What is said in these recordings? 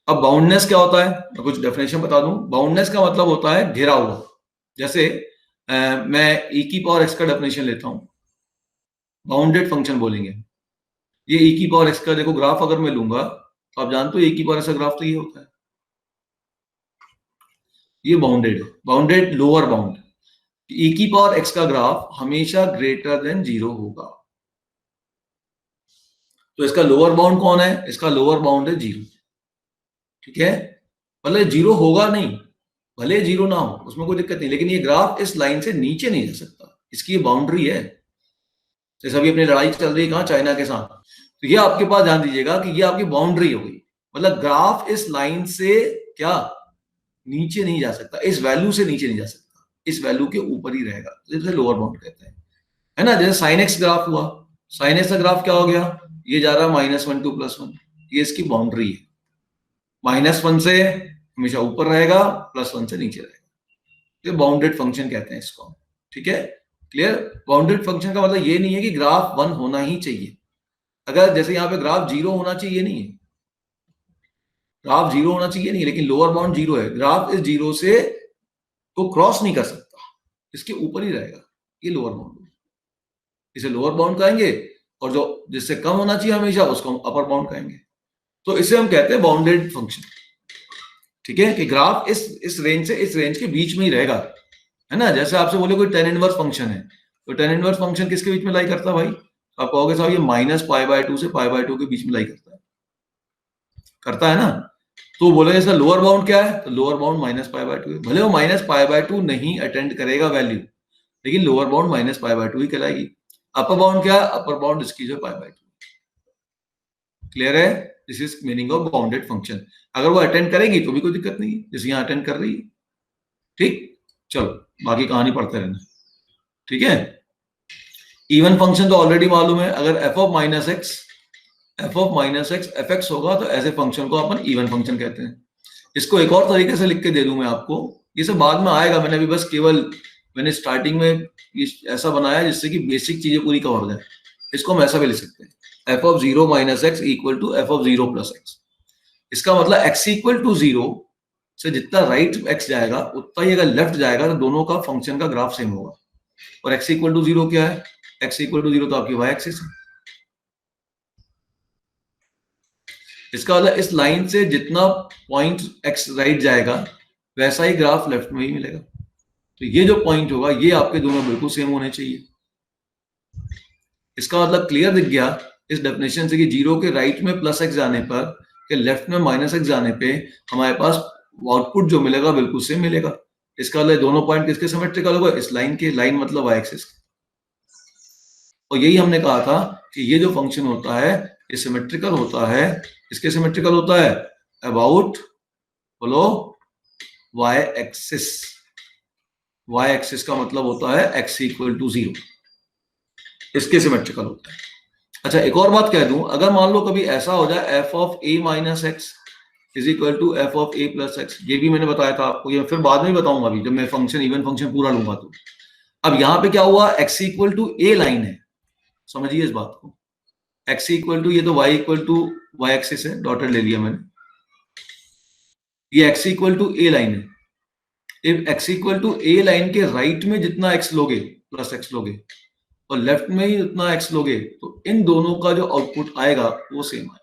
अब बाउंडनेस क्या होता है, मैं कुछ डेफिनेशन बता दूं। बाउंडनेस का मतलब होता है घिरा हुआ। जैसे मैं e की पावर x का डेफिनेशन लेता हूं, बाउंडेड फंक्शन बोलेंगे। ये e की पावर x का देखो ग्राफ अगर मैं लूंगा तो आप जानते हो e की पावर x का ग्राफ तो ये होता है, ये बाउंडेड है, बाउंडेड लोअर बाउंड। e की पावर x का ग्राफ हमेशा ग्रेटर देन 0 होगा। तो इसका लोअर बाउंड कौन है, इसका लोअर बाउंड है 0। ठीक है, भले 0 होगा नहीं, भले 0 ना हो उसमें कोई दिक्कत नहीं, लेकिन ये ग्राफ इस लाइन से नीचे नहीं जा सकता, इसकी ये बाउंड्री है। जैसे अभी अपनी लड़ाई चल रही है कहाँ, चाइना के साथ, तो ये आपके पास ध्यान दीजिएगा कि ये आपकी बाउंड्री हो गई। मतलब ग्राफ इस लाइन से क्या नीचे नहीं जा सकता, इस वैल्यू से नीचे नहीं जा सकता, इस वैल्यू के ऊपर ही रहेगा, जैसे लोअर बाउंड कहते हैं, है ना। जैसे साइन एक्स ग्राफ हुआ, साइन एक्स का ग्राफ क्या हो गया, ये जा रहा है -1 to +1, ये इसकी बाउंड्री है। -1 से हमेशा ऊपर रहेगा, +1 से नीचे रहेगा, ये बाउंडेड फंक्शन कहते हैं इसको। ठीक है, क्लियर। बाउंडेड फंक्शन का मतलब ये नहीं है कि ग्राफ 1 होना ही चाहिए। अगर जैसे यहाँ पे ग्राफ 0 होना चाहिए नहीं है, ग्राफ 0 होना चाहिए नहीं, लेकिन लोअर बाउंड 0 है, ग्राफ इस 0 से को क्रॉस नहीं कर सकता, इसके ऊपर ही रहेगा, ये लोअर बाउंड, इसे लोअर बाउंड कहेंगे, और जो जिससे कम होना चाहिए हमेशा उसको हम अपर बाउंड कहेंगे। तो इसे हम कहते हैं बाउंडेड फंक्शन। ठीक है, कि ग्राफ इस रेंज से इस रेंज के बीच में ही रहेगा, है ना। जैसे आपसे बोले कोई tan इनवर्स फंक्शन है, तो tan इनवर्स फंक्शन किसके बीच में लाई करता है भाई, आप कहोगे साहब ये -π/2 से π/2 के बीच में लाई करता है ना। तो बोलेंगे इसका लोअर बाउंड क्या है, तो लोअर बाउंड -π/2 है। भले वो -π/2 नहीं अटेंड करेगा वैल्यू, लेकिन लोअर बाउंड -π/2 ही कहलाएगी। अपर बाउंड क्या है, अपर बाउंड इसकी जो π/2। क्लियर है, this is meaning of bounded function. अगर वो अटेंड करेगी तो भी कोई दिक्कत नहीं है, जैसे यहाँ अटेंड कर रही है। ठीक, चलो बाकी कहानी पढ़ते रहना। ठीक है, इवन फंक्शन तो ऑलरेडी मालूम है, अगर f of minus x F x होगा तो ऐसे फंक्शन को अपन इवन फंक्शन कहते हैं। इसको एक और तरीके से लिख के दे दूं मैं आपको, ये सब बाद में आएगा, मैंने अभी बस केवल मैंने स्टार्टिंग में ऐसा बनाया जिससे कि बेसिक चीजें पूरी कवर हो जाए। इसको हम ऐसा भी लिख सकते हैं, f of 0 minus x equal to f of 0 plus x. इसका मतलब x इक्वल टू 0 से जितना राइट x जाएगा उतना ही अगर लेफ्ट जाएगा तो दोनों का फंक्शन का ग्राफ सेम होगा। और x इक्वल टू 0 क्या है, x इक्वल टू 0 तो आपकी y एक्सिस है। इसका मतलब इस लाइन से जितना पॉइंट x राइट जाएगा वैसा ही ग्राफ लेफ्ट में ही मिलेगा। तो ये जो पॉइंट होगा ये आपके दोनों बिल्कुल सेम होने चाहिए। इसका मतलब क्लियर दिख गया इस डेफिनेशन से कि 0 के राइट में +x जाने पर के लेफ्ट में -x जाने पे हमारे पास आउटपुट जो मिलेगा बिल्कुल सेम मिलेगा। इसका मतलब दोनों पॉइंट किसके सिमेट्रिकल होगा, इस लाइन के, लाइन मतलब y एक्सिस। और यही हमने कहा था कि ये जो फंक्शन होता है ये सिमेट्रिकल होता है, इसके सिमेट्रिकल होता है अबाउट बोलो y एक्सिस। y एक्सिस का मतलब होता है x इक्वल टू 0, इसके सिमेट्रिकल होता है। अच्छा एक और बात कह दूं, अगर मान लो कभी ऐसा हो जाए f of a minus x is equal to f of a plus x, ये भी मैंने बताया था आपको, ये फिर बाद में बताऊंगा अभी जब मैं फंक्शन इवन फंक्शन पूरा लूंगा तो। अब यहाँ पे क्या हुआ, x equal to a line है, समझिए इस बात को। x इक्वल टू, ये तो y equal to y axis है, डॉटेड ले लिया मैंने, ये x equal to a line है। If x equal to a line के राइट में जितना x लोगे प्लस x लोगे और लेफ्ट में ही उतना x लोगे तो इन दोनों का जो आउटपुट आएगा वो सेम आएगा।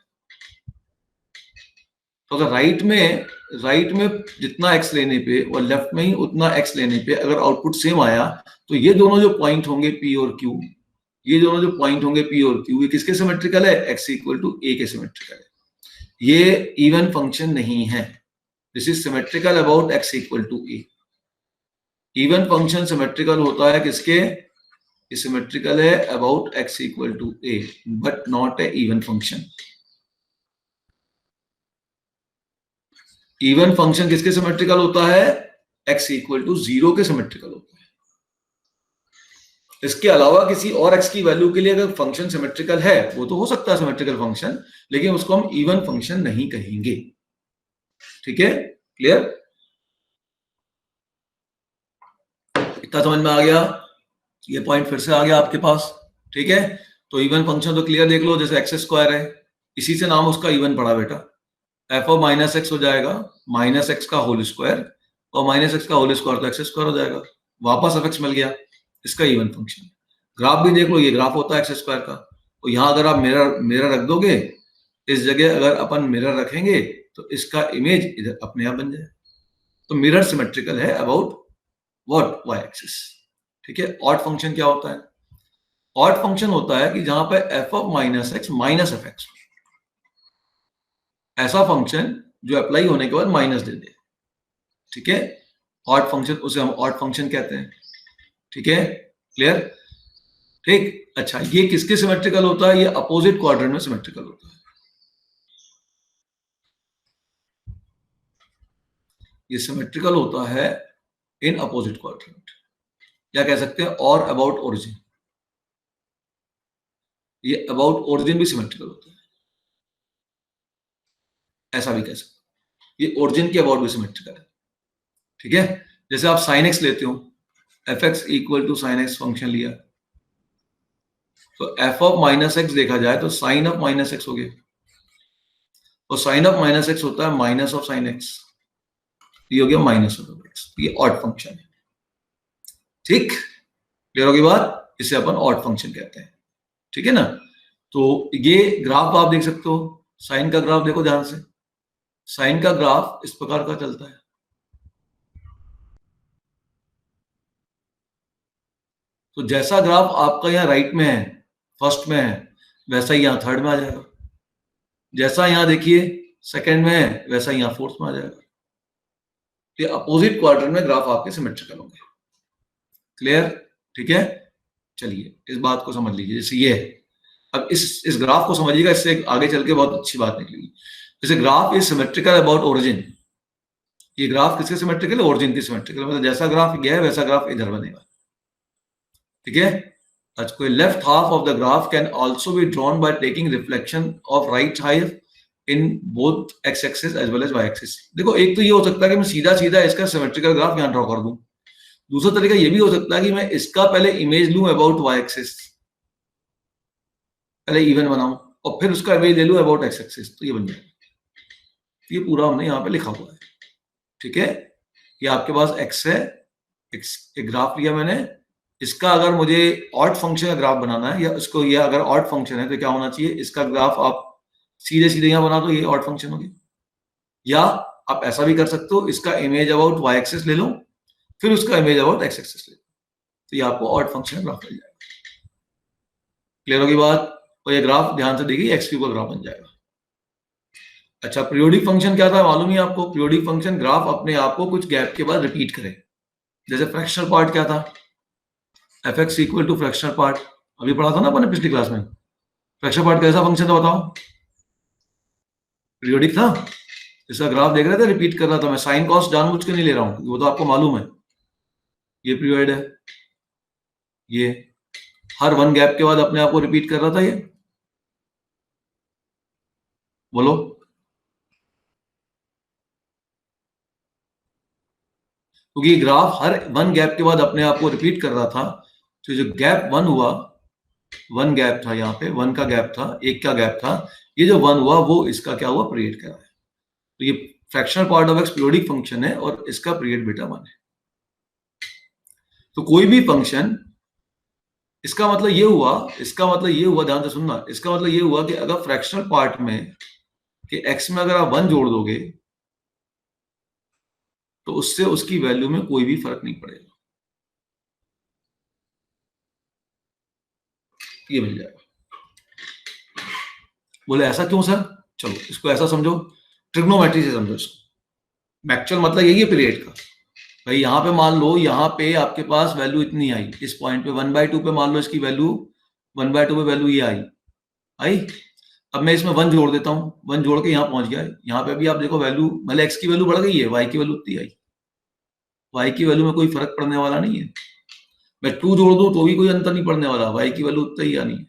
तो अगर राइट में जितना x लेने पे और लेफ्ट में ही उतना x लेने पे अगर आउटपुट सेम आया तो ये दोनों जो पॉइंट होंगे p और q, ये दोनों जो पॉइंट होंगे p और q, ये किसके सिमेट्रिकल है, x इक्वल टू a के सिमेट्रिकल है। ये इवन फंक्शन नहीं है, this is symmetrical about x equal to a। Even function symmetrical होता है किसके, सिमेट्रिकल है about x equal to a but not a even function. Even function किसके सिमेट्रिकल होता है, x इक्वल टू 0 के सिमेट्रिकल होता है। इसके अलावा किसी और x की वैल्यू के लिए अगर फंक्शन सिमेट्रिकल है वो तो हो सकता है सिमेट्रिकल फंक्शन, लेकिन उसको हम इवन फंक्शन नहीं कहेंगे। ठीक है, क्लियर, इतना समझ में आ गया, ये पॉइंट फिर से आ गया आपके पास। ठीक है, तो इवन फंक्शन तो क्लियर देख लो, जैसे एक्स स्क्वायर है, इसी से नाम उसका इवन पड़ा बेटा, एफ ऑफ माइनस एक्स हो जाएगा माइनस एक्स का होल स्क्वायर, और माइनस एक्स का होल स्क्वायर तो एक्स स्क्वायर हो जाएगा, वापस एफ एक्स मिल गया, इसका इवन फंक्शन। ग्राफ भी देख लो, ये ग्राफ होता है एक्स स्क्वायर का, तो यहाँ अगर आप मिरर रख दोगे, इस जगह अगर अपन मिरर रखेंगे तो इसका इमेज इधर अपने आप बन जाए। तो मिरर सिमेट्रिकल है अबाउट व्हाट, वाई एक्सिस। ठीक है। ऑड फंक्शन क्या होता है? ऑड फंक्शन होता है कि जहां पे F of minus x minus F x, ऐसा फंक्शन जो अप्लाई होने के बाद माइनस दे दे। ठीक है। ऑड फंक्शन, उसे हम ऑड फंक्शन कहते हैं। ठीक है, क्लियर? ठीक। अच्छा, ये किसके सिमेट्रिकल होता है? ये अपोजिट क्वाड्रेंट में सिमेट्रिकल होता है। ये सिमेट्रिकल होता है इन अपोजिट क्वाड्रेंट, या कह सकते हैं और अबाउट ओरिजिन। ये अबाउट ओरिजिन भी सिमेट्रिकल होता है, ऐसा भी कह सकते हैं। ये ओरिजिन के अबाउट भी सिमेट्रिकल है। ठीक है। जैसे आप साइन एक्स लेते हो, F x equal to sine x function लिया, तो एफ ऑफ माइनस एक्स देखा जाए तो साइन ऑफ माइनस एक्स हो गया, और साइन ऑफ माइनस एक्स होता है माइनस ऑफ साइन एक्स, ये हो गया माइनस ऑफ एक्स। ये ऑड फंक्शन है। ठीक, क्लियर होगी बात? इसे अपन ऑड फंक्शन कहते हैं। ठीक है ना? तो ये ग्राफ आप देख सकते हो, साइन का ग्राफ देखो ध्यान से। साइन का ग्राफ इस प्रकार का चलता है। तो जैसा ग्राफ आपका यहाँ राइट में है, फर्स्ट में है, वैसा ही यहाँ थर्ड में आ जाएगा। जैसा यहाँ देखिए सेकंड में है, वैसा ही यहाँ फोर्थ में आ जाएगा। ये अपोजिट क्वाड्रेंट में ग्राफ आपके सिमेट्रिकल होंगे। क्लियर? ठीक है। चलिए इस बात को समझ लीजिए। जैसे ये है, अब इस ग्राफ को समझिएगा, इससे आगे चल के बहुत अच्छी बात निकलेगी। जैसे graph is symmetrical about origin, ये ग्राफ किसके सिमेट्रिकल है? ओरिजिन की सिमेट्रिकल। मतलब जैसा ग्राफ गया है वैसा ग्राफ इधर बनेगा। ठीक है। अच्छा, कोई left half of the graph can also be drawn by taking reflection of right half in both x axis as well as y axis. देखो, एक तो ये हो सकता है कि मैं सीधा सीधा इसका सिमेट्रिकल ग्राफ यहां ड्रॉ कर दूं। दूसरा तरीका ये भी हो सकता है कि मैं इसका पहले इमेज लूं अबाउट वाई एक्सिस, पहले इवन बनाऊं, और फिर उसका इमेज ले लूं अबाउट एक्स एक्सिस, तो ये बन जाएगा। ये पूरा हमने यहाँ पे लिखा हुआ है। ठीक है। ये आपके पास एक्स है, एक ग्राफ लिया मैंने, इसका अगर मुझे ऑड फंक्शन का ग्राफ बनाना है, या इसको, ये अगर ऑड फंक्शन है तो क्या होना चाहिए? इसका ग्राफ आप सीधे सीधे यहाँ बना दो, ये ऑड फंक्शन हो गया। या आप ऐसा भी कर सकते हो, इसका इमेज अबाउट वाई एक्सिस ले लो, फिर उसका इमेज अबाउट एक्स एक्सिस ले लो, तो ये आपको ऑड फंक्शन ग्राफ मिल जाएगा। क्लियर होगी बात? और ये ग्राफ ध्यान से देखिए, एक्स क्यूब का ग्राफ बन जाएगा। अच्छा, पीरियोडिक फंक्शन क्या था मालूम है आपको? पीरियोडिक फंक्शन ग्राफ अपने आप को कुछ गैप के बाद रिपीट करे। जैसे फ्रैक्शनल पार्ट क्या था? F x equal to fractional part, अभी पढ़ा था ना अपने पिछली क्लास में। फ्रैक्शनल पार्ट कैसा फंक्शन था बताओ? पीरियोडिक था। इसका ग्राफ देख रहे थे, रिपीट कर रहा था मैं। साइन कॉस जानबूझ के नहीं ले रहा हूं, वो तो आपको मालूम है। ये पीरियड है, ये हर वन गैप के बाद अपने आप को रिपीट कर रहा था। ये बोलो, क्योंकि ये ग्राफ हर वन गैप के बाद अपने आप को रिपीट कर रहा था। तो जो गैप वन हुआ, वन गैप था यहाँ पे, वन का गैप था, एक का गैप था, ये जो वन हुआ वो इसका क्या हुआ? पीरियड का है। तो ये fractional part of x periodic function है, और इसका पीरियड बेटा वन है। तो कोई भी फंक्शन, इसका मतलब ये हुआ, इसका मतलब ये हुआ, ध्यान से सुनना, इसका मतलब ये हुआ कि अगर फ्रैक्शनल पार्ट में कि एक्स में अगर आप वन जोड़ दोगे तो उससे उसकी वैल्यू में कोई भी फर्क नहीं पड़ेगा, ये मिल जाएगा। बोले ऐसा क्यों सर? चलो इसको ऐसा समझो, ट्रिग्नोमेट्री से समझो इसको। एक्चुअल मतलब यही है पीरियड का। भाई यहाँ पे मान लो, यहाँ पे आपके पास वैल्यू इतनी आई, इस पॉइंट पे 1/2 पे मान लो इसकी वैल्यू 1/2 पे वैल्यू ये आई। अब मैं इसमें वन जोड़ देता हूँ, वन जोड़ के यहाँ पहुंच गया। यहाँ पे भी आप देखो वैल्यू, भले एक्स की वैल्यू बढ़ गई है, वाई की वैल्यू उतनी आई। वाई की वैल्यू में कोई फर्क पड़ने वाला नहीं है। मैं 2 जोड़ दूं तो भी कोई अंतर नहीं पड़ने वाला, वाई की वैल्यू उतना ही आनी है।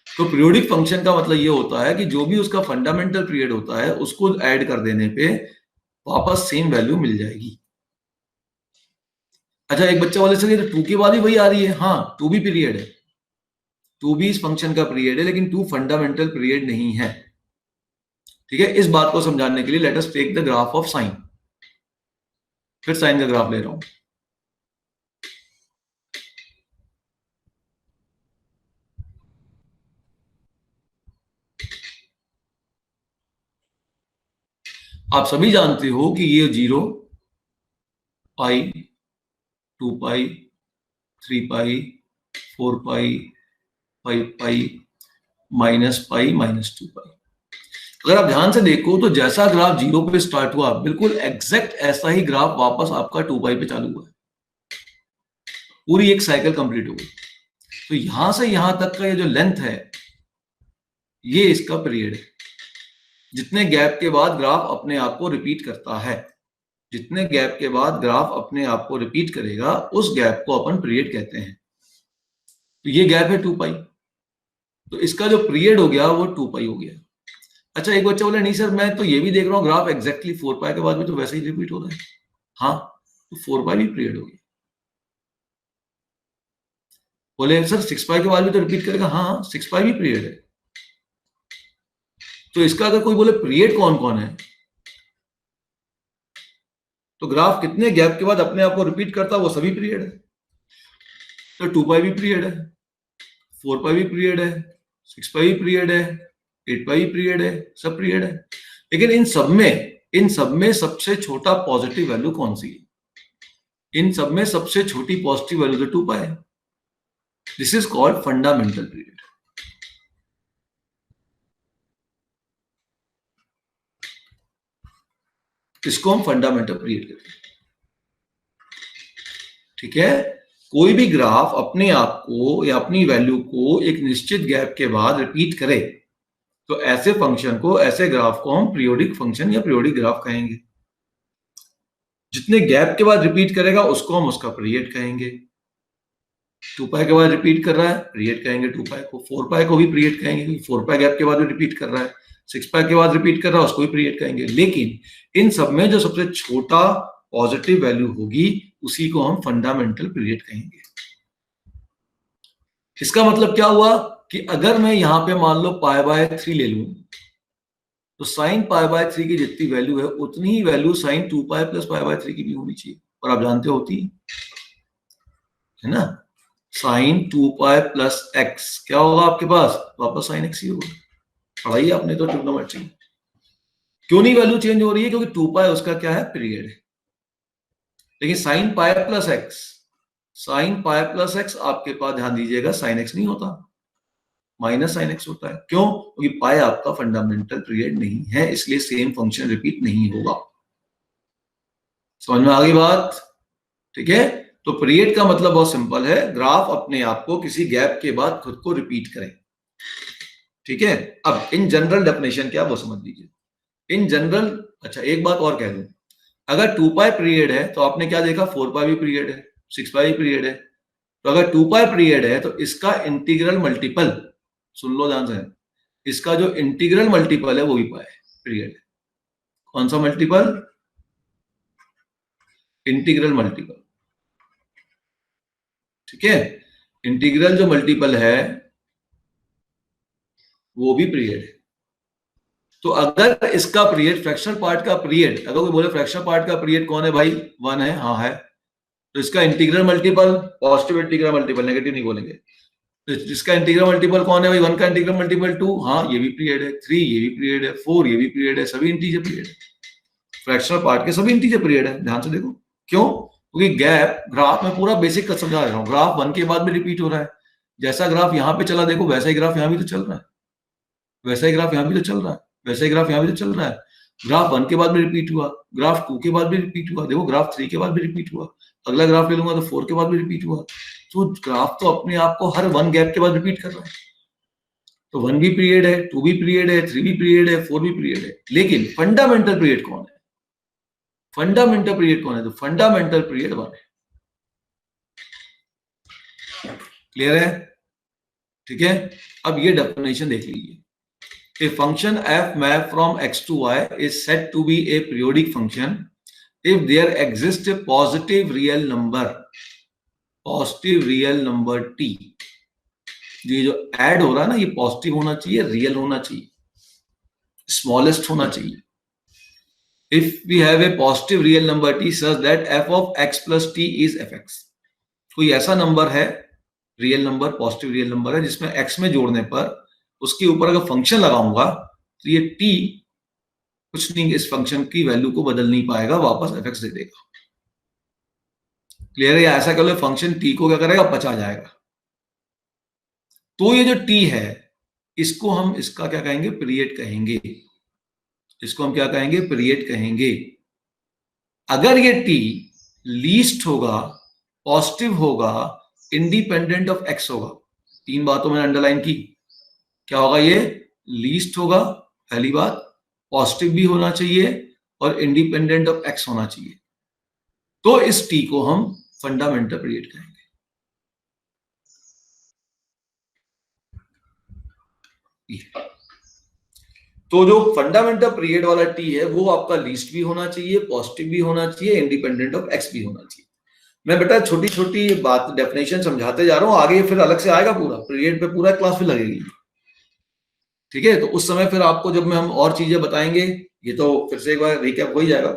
तो पीरियोडिक फंक्शन का मतलब ये होता है कि जो भी उसका फंडामेंटल पीरियड होता है उसको ऐड कर देने पे वापस सेम वैल्यू मिल जाएगी। अच्छा, एक बच्चा वाले से 2 की वाली वही आ रही है। हाँ, 2 भी पीरियड है, 2 भी इस फंक्शन का पीरियड है, लेकिन 2 फंडामेंटल पीरियड नहीं है। ठीक है, इस बात को समझाने के लिए let us take the graph of sine. फिर साइन का ग्राफ ले रहा हूं। आप सभी जानते हो कि ये 0, पाई, 2 पाई, 3 पाई, 4 पाई, 5 पाई, -पाई, -2 पाई। अगर आप ध्यान से देखो तो जैसा ग्राफ 0 पे स्टार्ट हुआ, बिल्कुल एग्जैक्ट ऐसा ही ग्राफ वापस आपका 2 पाई पे चालू हुआ है। पूरी एक साइकिल कंप्लीट हो गई। तो यहां से यहां तक का ये जो लेंथ है, ये इसका पीरियड है। जितने गैप के बाद ग्राफ अपने आप को रिपीट करता है, जितने गैप के बाद ग्राफ अपने आप को रिपीट करेगा, उस गैप को अपन पीरियड कहते हैं। तो ये गैप है 2 पाई, तो इसका जो पीरियड हो गया वो 2 पाई हो गया। अच्छा, एक बच्चा बोले नहीं सर मैं तो ये भी देख रहा हूँ ग्राफ एग्जैक्टली 4 पाई के बाद भी तो वैसे ही रिपीट हो रहा है। हाँ, तो 4 पाई भी पीरियड हो गया। बोले सर 6 पाई के बाद भी तो रिपीट करेगा। हाँ, 6 पाई भी पीरियड है। तो इसका अगर कोई बोले पीरियड कौन कौन है, तो ग्राफ कितने गैप के बाद अपने आप को रिपीट करता है वो सभी पीरियड है। तो 2 पाई भी पीरियड है, 4 पाई भी पीरियड है, 6 पाई भी पीरियड है, 8 पाई भी पीरियड है, सब पीरियड है। लेकिन इन सब में सबसे छोटा पॉजिटिव वैल्यू कौन सी है? इन सब में सबसे छोटी पॉजिटिव वैल्यू तो 2 पाई है। This is called fundamental period. इसको हम फंडामेंटल पीरियड कहते हैं। ठीक है, कोई भी ग्राफ अपने आप को या अपनी वैल्यू को एक निश्चित गैप के बाद रिपीट करे तो ऐसे फंक्शन को, ऐसे ग्राफ को हम पीरियोडिक फंक्शन या पीरियोडिक ग्राफ कहेंगे। जितने गैप के बाद रिपीट करेगा उसको हम उसका पीरियड कहेंगे। 2 पाई के बाद रिपीट कर रहा है, पीरियड कहेंगे 2 पाई को। 4 पाई को भी पीरियड कहेंगे, 4 पाई गैप के बाद भी रिपीट कर रहा है। 6 पाई के बाद रिपीट कर रहा है, उसको भी पीरियड कहेंगे। लेकिन इन सब में जो सबसे छोटा पॉजिटिव वैल्यू होगी उसी को हम फंडामेंटल पीरियड कहेंगे। इसका मतलब क्या हुआ कि अगर मैं यहां पे मान लो π/3 ले लूं, तो sin π/3 की जितनी वैल्यू है उतनी ही वैल्यू sin 2 पाई प्लस π/3 की भी होनी चाहिए। और आप जानते होती है ना, sin 2 पाई प्लस x क्या होगा आपके पास? वापस sin x ही होगा। पढ़ाई आपने तो ट्रिग्नोमेट्री। क्यों नहीं वैल्यू चेंज हो रही है? क्योंकि 2 पाई उसका क्या है? पीरियड है। लेकिन sin pi plus x, sin pi plus x आपके पास ध्यान दीजिएगा sin x नहीं होता, माइनस साइन एक्स होता है। क्यों? क्योंकि पाई आपका फंडामेंटल पीरियड नहीं है, इसलिए सेम फंक्शन रिपीट नहीं होगा। समझ में आ गई बात? ठीक है, तो पीरियड का मतलब बहुत सिंपल है, ग्राफ अपने आप को किसी गैप के बाद खुद को रिपीट करे। ठीक है, अब इन जनरल डेफिनेशन क्या वो समझ लीजिए। इन जनरल, अच्छा एक बात और कह दूं, अगर 2 पाई पीरियड है तो आपने क्या देखा? 4 पाई भी पीरियड है, 6 पाई भी पीरियड है। तो अगर 2 पाई पीरियड है तो इसका इंटीग्रल मल्टीपल, सुन लो ध्यान से, इसका जो इंटीग्रल मल्टीपल है वो भी पाई पीरियड है। कौन सा मल्टीपल? Integral multiple. ठीक है, इंटीग्रल जो मल्टीपल है वो भी पीरियड है। तो अगर इसका पीरियड, फ्रैक्शनल पार्ट का पीरियड, अगर कोई बोले फ्रैक्शनल पार्ट का पीरियड कौन है भाई? 1 है। हाँ है। तो इसका integral multiple, positive integral multiple, negative नहीं बोलेंगे। तो इसका इंटीग्रल मल्टीपल कौन है भाई? 1 का इंटीग्रल मल्टीपल 2, हाँ ये भी पीरियड है। 3 ये भी पीरियड है। 4 ये भी पीरियड है। सभी इंटीजर पीरियड है। फ्रैक्शनल पार्ट के सभी इंटीजर पीरियड है। ध्यान से देखो। क्यों? क्योंकि गैप, ग्राफ में पूरा बेसिक समझा रहा हूँ, ग्राफ 1 के बाद भी रिपीट हो रहा है। जैसा ग्राफ यहाँ पे चला देखो वैसा ही ग्राफ यहाँ भी तो चल रहा है, वैसा ही ग्राफ यहाँ भी तो चल रहा है, वैसा ही ग्राफ यहाँ भी तो चल रहा है। ग्राफ 1 के बाद भी रिपीट हुआ, ग्राफ 2 के बाद भी रिपीट हुआ, देखो ग्राफ 3 के बाद भी रिपीट हुआ, अगला ग्राफ ले लूंगा तो 4 के बाद भी रिपीट हुआ। तो ग्राफ तो अपने आप को हर 1 गैप के बाद रिपीट कर रहा है। तो 1 भी पीरियड है, 2 भी पीरियड है, 3 भी पीरियड है, 4 भी पीरियड है। लेकिन फंडामेंटल पीरियड कौन है? फंडामेंटल पीरियड कौन है? तो फंडामेंटल पीरियड 1 है। क्लियर है? ठीक है, अब ये डेफिनेशन देख लीजिए। A function f map from x to y is said to be a periodic function if there exists a positive real number t। ये जो ऐड हो रहा है ना, ये पॉजिटिव होना चाहिए, रियल होना चाहिए। स्मॉलेस्ट होना चाहिए। If we have a positive real number T such that F of x plus T is F x, कोई ऐसा नंबर है, real number, positive real number है, जिसमें एक्स में जोड़ने पर उसके ऊपर अगर फंक्शन लगाऊंगा तो ये टी कुछ नहीं, इस फंक्शन की वैल्यू को बदल नहीं पाएगा, वापस एफ एक्स दे देगा। क्लियर है? ऐसा कर लो, फंक्शन टी को क्या करेगा, बचा जाएगा। तो ये जो टी है इसको हम, इसका क्या कहेंगे, पीरियड कहेंगे। इसको हम क्या कहेंगे, पीरियड कहेंगे। अगर ये टी लीस्ट होगा, पॉजिटिव होगा, इंडिपेंडेंट ऑफ एक्स होगा, तीन बातों में अंडरलाइन की, क्या होगा, ये लीस्ट होगा पहली बात, पॉजिटिव भी होना चाहिए और इंडिपेंडेंट ऑफ एक्स होना चाहिए, तो इस टी को हम फंडामेंटल पीरियड कहेंगे। तो जो फंडामेंटल पीरियड वाला टी है वो आपका लीस्ट भी होना चाहिए, पॉजिटिव भी होना चाहिए, इंडिपेंडेंट ऑफ एक्स भी होना चाहिए। मैं बेटा छोटी छोटी बात डेफिनेशन समझाते जा रहा हूं, आगे फिर अलग से आएगा, पूरा पीरियड पे पूरा क्लास फिर लगेगी। ठीक है, तो उस समय फिर आपको जब मैं हम और चीजें बताएंगे, ये तो फिर से एक बार रिकैप हो ही जाएगा।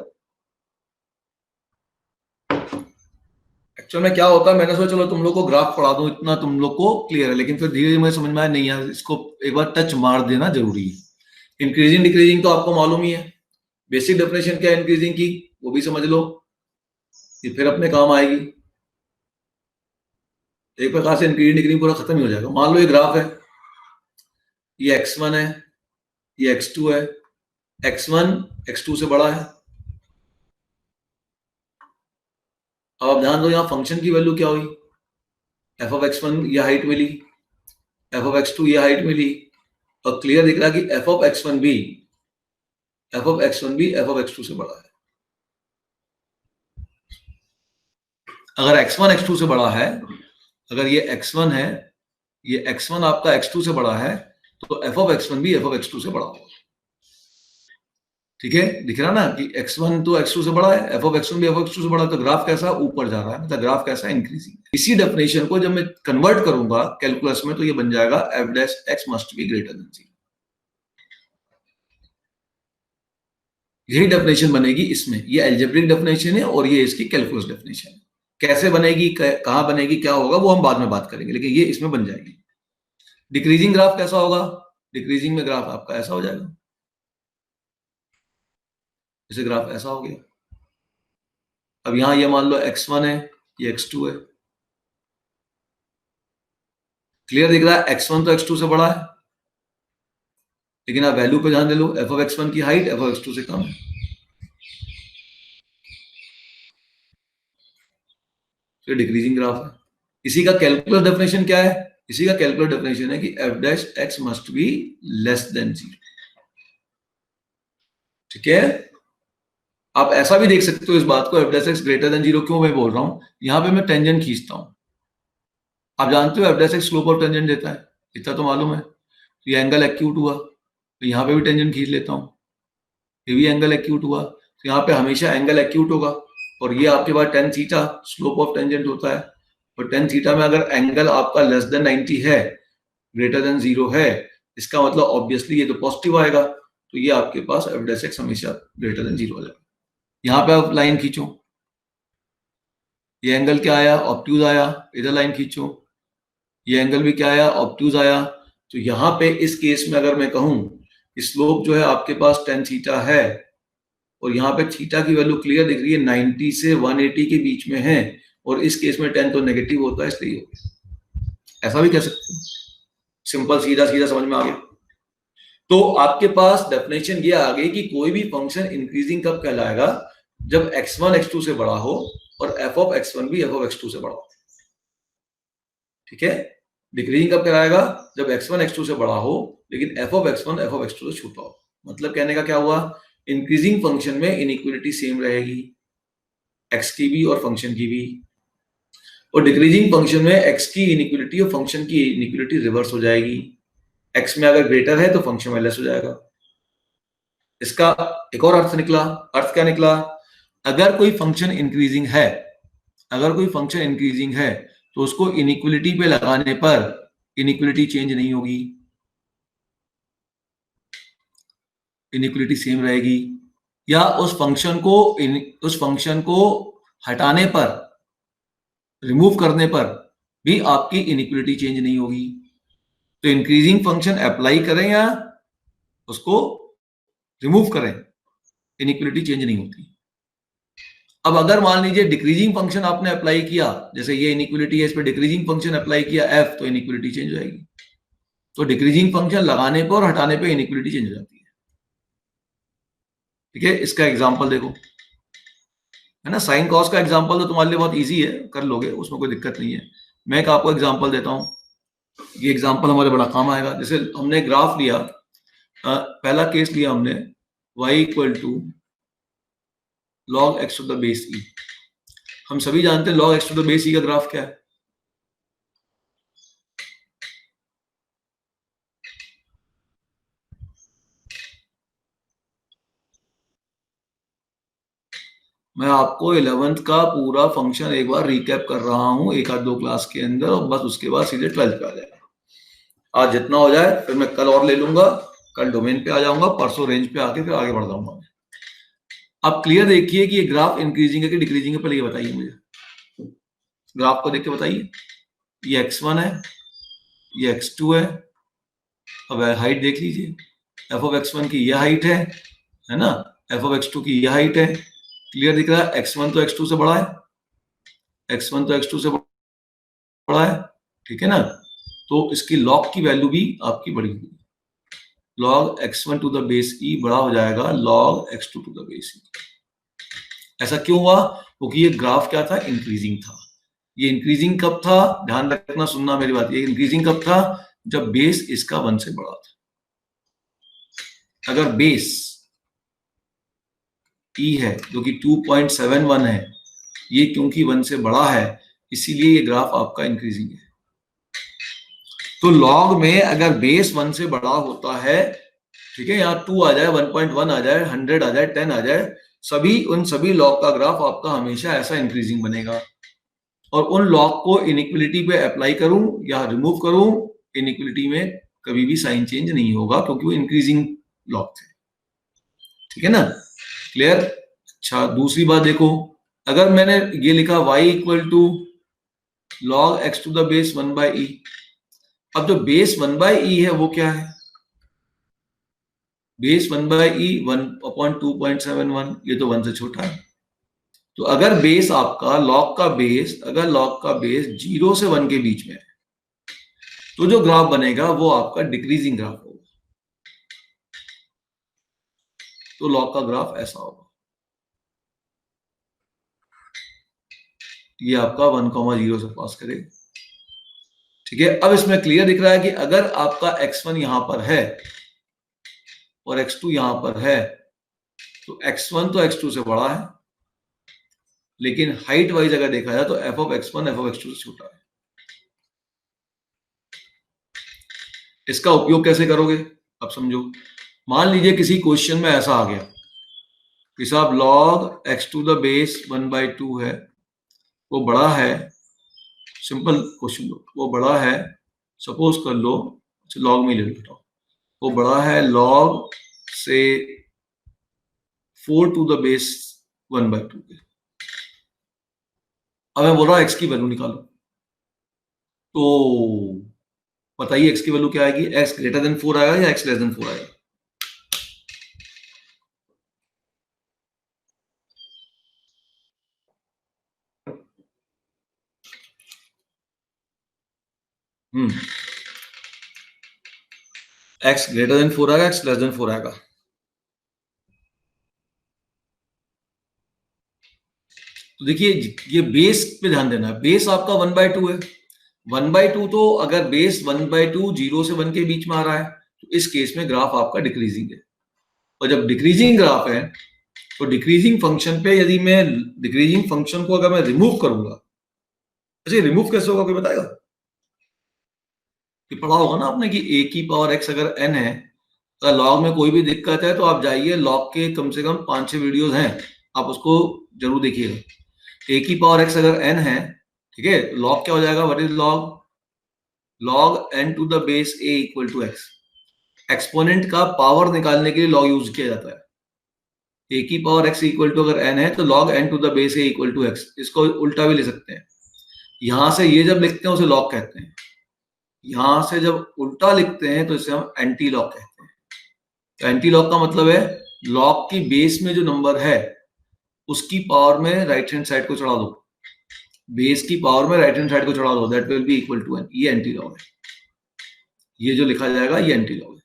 एक्चुअल में क्या होता है, मैंने सोचा चलो तुम लोग को ग्राफ पढ़ा दूं, इतना तुम लोग को क्लियर है, लेकिन फिर धीरे धीरे मुझे समझ में आया नहीं यार, इसको एक बार टच मार देना जरूरी है। इंक्रीजिंग डिक्रीजिंग तो आपको मालूम ही है, बेसिक डेफिनेशन क्या है इंक्रीजिंग की वो भी समझ लो, ये फिर अपने काम आएगी। एक प्रकार से इंक्रीजिंग डिक्रीजिंग पूरा खत्म ही हो जाएगा। मान लो ये ग्राफ है, ये x1 है, ये x2 है, x1 x2 से बड़ा है। अब आप ध्यान दो, यहां फंक्शन की वैल्यू क्या हुई, एफ ऑफ x1 ये height milli, F of x2 ये हाइट मिली, और क्लियर दिख रहा कि एफ ऑफ x1 भी एफ ऑफ x2 से बड़ा है। अगर x1 x2 से बड़ा है, अगर ये x1 है, ये x1 आपका x2 से बड़ा है, तो एफ ऑफ x1 भी एफ ऑफ x2 से बड़ा होगा। ठीक है, दिख रहा ना कि x1 तो x2 से बड़ा है, एफ ऑफ x1 भी एफ ऑफ x2 से बड़ा है, तो ग्राफ कैसा ऊपर जा रहा है, मतलब ग्राफ कैसा इंक्रीजिंग। इसी डेफिनेशन को जब मैं कन्वर्ट करूंगा कैलकुलस में, तो ये बन जाएगा F dash x must be greater than 0। यही डेफिनेशन बनेगी इसमें, ये एल्जेब्रिक डेफिनेशन है और ये इसकी कैलकुलस डेफिनेशन है। कैसे बनेगी, कहां बनेगी, क्या होगा, वो हम बाद में बात करेंगे, लेकिन ये इसमें बन जाएगी। डिक्रीजिंग ग्राफ कैसा होगा, डिक्रीजिंग में ग्राफ आपका ऐसा हो जाएगा, जैसे ग्राफ ऐसा हो गया। अब यहां ये मान लो x1 है, ये x2 है, क्लियर दिख रहा है, x1 तो x2 से बड़ा है, लेकिन आप वैल्यू पे ध्यान दे लो, एफ ऑफ x1 की हाइट एफ ऑफ x2 से कम है, तो डिक्रीजिंग ग्राफ है। इसी का कैलकुलस डेफिनेशन क्या है, इसी का कैलकुलस डेफिनेशन है कि F dash x must be less than 0। ठीक है, आप ऐसा भी देख सकते हो इस बात को, F dash x greater than 0 क्यों मैं बोल रहा हूं, यहां पे मैं टेंजेंट खींचता हूं, आप जानते हो F dash x slope of tangent देता है, इतना तो मालूम है। तो ये एंगल एक्यूट हुआ, तो यहाँ पे भी टेंजेंट खींच लेता हूँ, ये भी एंगल एक्यूट हुआ, तो यहाँ पे हमेशा एंगल एक्यूट होगा, और ये आपके पास tan theta slope of tangent होता है, और टेन थीटा में अगर एंगल आपका लेस देन 90 है, ग्रेटर देन 0 है, इसका मतलब ऑब्वियसली ये तो पॉजिटिव आएगा, तो ये आपके पास एफ डैश एक्स हमेशा ग्रेटर देन 0 आ जाएगा। यहाँ पे आप लाइन खींचो, ये एंगल क्या आया, ऑब्ट्यूज आया, इधर लाइन खींचो, ये एंगल भी क्या आया, ऑब्ट्यूज आया। तो यहाँ पे इस केस में अगर मैं कहूं स्लोप जो है आपके पास टेन थीटा है, और यहाँ पे थीटा की वैल्यू क्लियर दिख रही है 90 से 180 के बीच में है, और इस केस में 10 तो नेगेटिव होता है, इसलिए ऐसा भी कह सकते हैं। सिंपल, सीधा सीधा समझ में आ गया। तो आपके पास डेफिनेशन ये आ गई कि कोई भी फंक्शन इंक्रीजिंग कब कहलाएगा, जब x1 x2 से बड़ा हो और f ऑफ x1 भी f ऑफ x2 से बड़ा हो। ठीक है, डिक्रीजिंग कब कहलाएगा, जब x1 x2 से बड़ा हो लेकिन f of x1 f of x2 से छोटा हो। मतलब कहने का क्या हुआ, इंक्रीजिंग फंक्शन में इनइक्वालिटी सेम रहेगी, x की भी और फंक्शन की भी, और डिक्रीजिंग फंक्शन में x की इनइक्वालिटी और फंक्शन की इनइक्वालिटी रिवर्स हो जाएगी। x में अगर ग्रेटर है तो फंक्शन में लेस हो जाएगा। इसका एक और अर्थ निकला, अर्थ क्या निकला, अगर कोई फंक्शन इंक्रीजिंग है, अगर कोई फंक्शन इंक्रीजिंग है तो उसको इनइक्वालिटी पे लगाने पर इनइक्वालिटी चेंज नहीं होगी। इनइक्वलिटी सेम रहेगी, या उस फंक्शन को हटाने पर, रिमूव करने पर भी आपकी इनइक्वलिटी चेंज नहीं होगी। तो इंक्रीजिंग फंक्शन अप्लाई करें या उसको रिमूव करें, इनइक्वलिटी चेंज नहीं होती। अब अगर मान लीजिए डिक्रीजिंग फंक्शन आपने अप्लाई किया, जैसे ये इनइक्वलिटी है, इस पर डिक्रीजिंग फंक्शन अप्लाई किया f, तो इनइक्वलिटी चेंज हो जाएगी। तो डिक्रीजिंग फंक्शन लगाने पर और हटाने पर इनइक्वलिटी चेंज हो जाती है। ठीक है, इसका एग्जांपल देखो, है ना। साइन कॉस का एग्जांपल तो तुम्हारे लिए बहुत इजी है, कर लोगे, उसमें कोई दिक्कत नहीं है। मैं एक आपको एग्जांपल देता हूं, ये एग्जांपल हमारे बड़ा काम आएगा। जैसे हमने ग्राफ लिया, पहला केस लिया हमने y equal to log x to the base e। हम सभी जानते हैं log x to the base e का ग्राफ क्या है। मैं आपको 11th का पूरा फंक्शन एक बार रिकैप कर रहा हूं, एक आध दो क्लास के अंदर, और बस उसके बाद सीधे 12th पे आ जाएगा। आज जितना हो जाए, फिर मैं कल और ले लूंगा, कल डोमेन पे आ जाऊंगा, परसों रेंज पे आके फिर आगे बढ़ जाऊंगा। अब क्लियर देखिए कि ये ग्राफ इंक्रीजिंग है कि डिक्रीजिंग है, पहले ये बताइए मुझे। ग्राफ को देख के बताइए। ये x1 है, ये x2 है। अब हाइट देख लीजिए, f ऑफ x1 की ये हाइट है ना, f ऑफ x2 की ये हाइट है। क्लियर दिख रहा है, x1 तो x2 से बड़ा है, x1 तो x2 से बड़ा है, ठीक है ना। तो इसकी लॉग की वैल्यू भी आपकी बड़ी होगी, log x1 to the base e बड़ा हो जाएगा log x2 to the base e। ऐसा क्यों हुआ? क्योंकि ये ग्राफ क्या था, इंक्रीजिंग था। ये इंक्रीजिंग कब था, ध्यान रखना, सुनना मेरी बात, ये इंक्रीजिंग कब था, जब बेस इसका 1 से बड़ा था। अगर बेस e है जो कि 2.71 है, ये क्योंकि 1 से बड़ा है, इसीलिए ये ग्राफ आपका इंक्रीजिंग है। तो लॉग में अगर बेस 1 से बड़ा होता है, ठीक है, यहाँ 2 आ जाए, 1.1 आ जाए, 100 आ जाए, 10 आ जाए, उन सभी लॉग का ग्राफ आपका हमेशा ऐसा इंक्रीजिंग बनेगा। और उन लॉग को इनइक्वलिटी पे अप्लाई करूं या रिमूव करूं, इनइक्वलिटी में कभी भी साइन चेंज नहीं होगा, क्योंकि वो इंक्रीजिंग लॉग थे। ठीक है ना, क्लियर। अच्छा, दूसरी बात देखो, अगर मैंने ये लिखा y equal to log x to the base 1 by e. अब जो बेस 1 बाई ई है वो क्या है, बेस 1 बाई ई 1/2.71, ये तो 1 से छोटा है। तो अगर बेस आपका लॉग का बेस, अगर लॉग का बेस 0 से 1 के बीच में है, तो जो ग्राफ बनेगा वो आपका डिक्रीजिंग ग्राफ होगा। तो लॉग का ग्राफ ऐसा होगा, ये आपका 1,0 से पास करेगा। ठीक है, अब इसमें क्लियर दिख रहा है कि अगर आपका x1 यहां पर है और x2 यहां पर है, तो x1 तो x2 से बड़ा है, लेकिन हाइट वाइज अगर देखा जाए तो f of x1 f of x2 से छोटा है। इसका उपयोग कैसे करोगे, अब समझो। मान लीजिए किसी क्वेश्चन में ऐसा आ गया कि साहब log x to the base 1/2 है, वो बड़ा है, सिंपल क्वेश्चन लो, वो बड़ा है, सपोज कर लो, लॉग में ले लेता हूं, वो बड़ा है log से 4 टू द बेस 1/2 के। अब मैं बोल रहा हूं x की वैल्यू निकालो, तो बताइए x की वैल्यू क्या आएगी, x ग्रेटर देन 4 आएगा या x लेस देन 4 आएगा? x ग्रेटर देन 4 आएगा, x लेस देन 4 आएगा? तो देखिए, ये बेस पे ध्यान देना है, बेस आपका 1/2 है। 1/2 तो अगर बेस 1/2 0 से 1 के बीच में आ रहा है, तो इस केस में ग्राफ आपका डिक्रीजिंग है। और जब डिक्रीजिंग ग्राफ है, तो डिक्रीजिंग फंक्शन पे यदि मैं डिक्रीजिंग फंक्शन को अगर मैं रिमूव करूंगा, अच्छा रिमूव कैसे होगा कोई बताएगा? कि पढ़ा होगा ना आपने कि a की पावर x अगर n है, अगर लॉग में कोई भी दिक्कत है तो आप जाइए, लॉग के कम से कम 5-6 वीडियोस हैं, आप उसको जरूर देखिएगा। a की पावर x अगर n है, ठीक है, लॉग क्या हो जाएगा, what is log, log n to the base a equal to x। Exponent का पावर निकालने के लिए लॉग यूज किया जाता है। ए की पावर एक्स इक्वल टू अगर एन है तो log N to the base A equal to x, इसको उल्टा भी ले सकते हैं। यहां से ये जब लिखते हैं उसे लॉग कहते हैं, यहां से जब उल्टा लिखते हैं तो इसे हम एंटी लॉग कहते हैं। तो एंटी लॉग का मतलब है लॉग की बेस में जो नंबर है उसकी पावर में राइट हैंड साइड को चढ़ा दो, बेस की पावर में राइट हैंड साइड को चढ़ा दो, that will be equal to N. ये एंटी लॉग है, ये जो लिखा जाएगा ये एंटी लॉग है।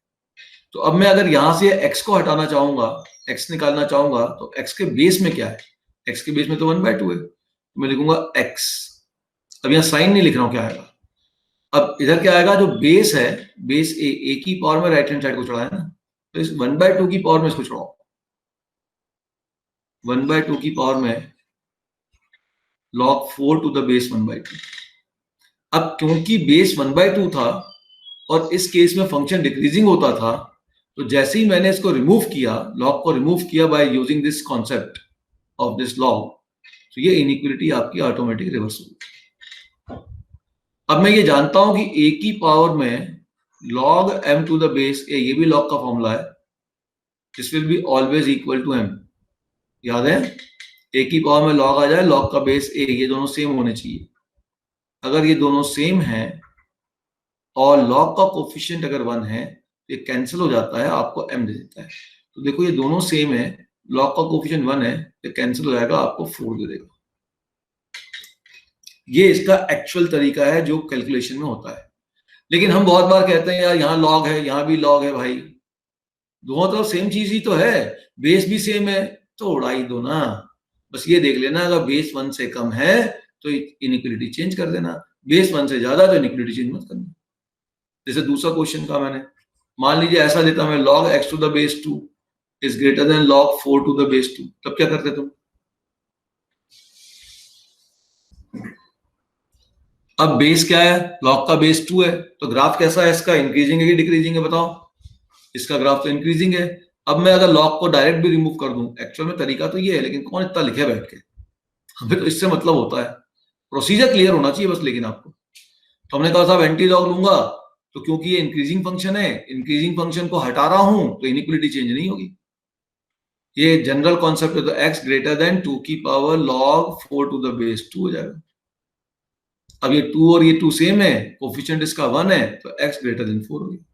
तो अब मैं अगर यहां से x को हटाना चाहूंगा, x निकालना चाहूंगा, तो x के बेस में क्या है? x के बेस में तो 1/2 है, तो मैं लिखूंगा x। अब यहां साइन नहीं लिख रहा हूं, क्या आएगा? अब इधर क्या आएगा? जो बेस है, बेस a की पावर में राइट हैंड साइड को चढ़ा है ना, तो इस 1/2 की पावर में इसको चढ़ाओ, 1/2 की पावर में log 4 टू द बेस 1/2। अब क्योंकि बेस 1/2 था और इस केस में फंक्शन डिक्रीजिंग होता था, तो जैसे ही मैंने इसको रिमूव किया, लॉग को रिमूव किया by using this concept of this log, तो ये इनइक्वालिटी आपकी ऑटोमेटिक रिवर्स होगी। अब मैं ये जानता हूं कि a की पावर में log m to the base a, ये भी लॉग का फॉर्मूला है, this will be always equal to m। याद है, a की पावर में log आ जाए, log का बेस a, ये दोनों सेम होने चाहिए। अगर ये दोनों सेम है और log का कोफिशिएंट अगर 1 है, ये कैंसिल हो जाता है, आपको m दे देता है। तो देखो ये दोनों सेम है, log का कोफिशिएंट 1 है, ये कैंसिल हो जाएगा, आपको 4 दे देगा। ये इसका एक्चुअल तरीका है जो कैलकुलेशन में होता है। लेकिन हम बहुत बार कहते हैं यार यहाँ log है, यहाँ भी log है, भाई दोनों तरफ सेम चीज ही तो है, बेस भी सेम है, तो उड़ा ही दो ना। बस ये देख लेना, अगर बेस 1 से कम है तो इनइक्वालिटी चेंज कर देना, बेस 1 से ज्यादा तो इनइक्वालिटी चेंज मत करना। जैसे दूसरा क्वेश्चन का मैंने मान लीजिए ऐसा देता मैं, log x to the base 2 is greater than log 4 to the base 2, तब क्या करते तुम? अब बेस क्या है? log का बेस 2 है, तो ग्राफ कैसा है इसका? इंक्रीजिंग है कि डिक्रीजिंग है बताओ? इसका ग्राफ तो इंक्रीजिंग है। अब मैं अगर log को डायरेक्ट भी रिमूव कर दूं, एक्चुअल में तरीका तो ये है, लेकिन कौन इतना लिखे बैठ के, हमें तो इससे मतलब होता है, प्रोसीजर क्लियर होना चाहिए बस। लेकिन आपको तो हमने कहा साहब एंटी लॉग लूंगा, तो क्योंकि ये इंक्रीजिंग फंक्शन है, इंक्रीजिंग फंक्शन को हटा रहा हूं तो इनइक्वालिटी चेंज नहीं होगी। ये जनरल कॉन्सेप्ट है, तो x ग्रेटर देन 2 की power log 4 to the base 2 हो जाएगा। अब ये 2 और ये 2 सेम है, कोफिशिएंट इसका 1 है, तो x ग्रेटर देन 4 हो गया।